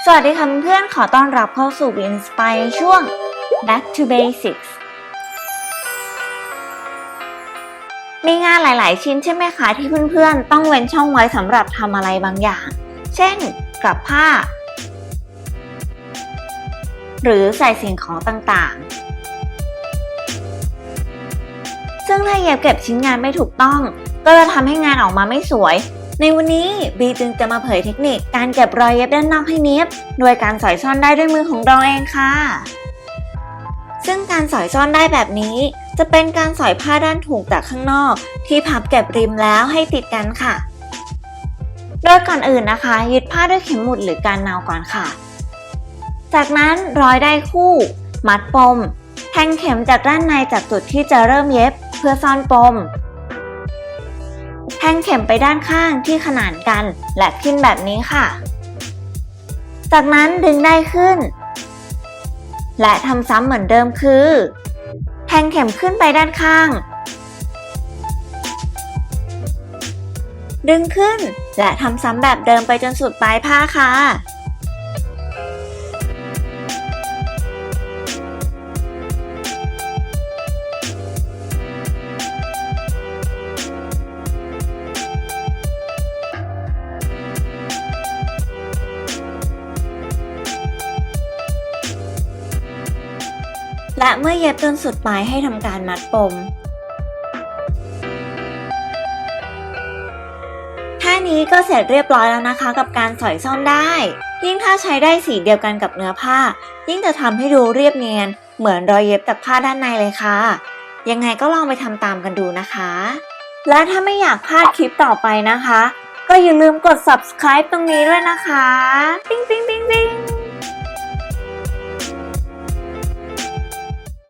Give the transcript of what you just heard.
สวัสดีค่ะเพื่อนๆขอต้อนรับเข้าสู่ Inspire ในช่วง Back to Basics มีงานหลายๆชิ้นใช่ไหมคะที่เพื่อนๆต้องเว้นช่องไว้สำหรับทำอะไรบางอย่าง เช่นกลับผ้า หรือใส่สิ่งของต่างๆซึ่งถ้าเย็บเก็บชิ้นงานไม่ถูกต้องก็จะทำให้งานออกมาไม่สวยในวันนี้บีจึงจะมาเผยเทคนิคการเก็บรอยเย็บด้านนอกให้เนียบโดยการสอยซ่อนได้ด้วยมือของเราเองค่ะซึ่งการสอยซ่อนได้แบบนี้จะเป็นการสอยผ้าด้านถูกจากข้างนอกที่พับเก็บริมแล้วให้ติดกันค่ะโดยก่อนอื่นนะคะยึดผ้าด้วยเข็มหมุดหรือการนาวก่อนค่ะจากนั้นร้อยได้คู่มัดปมแทงเข็มจากด้านในจากจุดที่จะเริ่มเย็บเพื่อซ่อนปมแทงเข็มไปด้านข้างที่ขนานกันและขึ้นแบบนี้ค่ะจากนั้นดึงได้ขึ้นและทำซ้ำเหมือนเดิมคือแทงเข็มขึ้นไปด้านข้างดึงขึ้นและทำซ้ำแบบเดิมไปจนสุดปลายผ้าค่ะและเมื่อเย็บจนสุดปลายให้ทำการมัดปมแค่นี้ก็เสร็จเรียบร้อยแล้วนะคะกับการสอยซ่อนได้ยิ่งถ้าใช้ได้สีเดียวกันกับเนื้อผ้ายิ่งจะทำให้ดูเรียบเนียนเหมือนรอยเย็บจากผ้าด้านในเลยค่ะยังไงก็ลองไปทำตามกันดูนะคะและถ้าไม่อยากพลาดคลิปต่อไปนะคะก็อย่าลืมกด subscribe ตรงนี้ด้วยนะคะปิ๊ง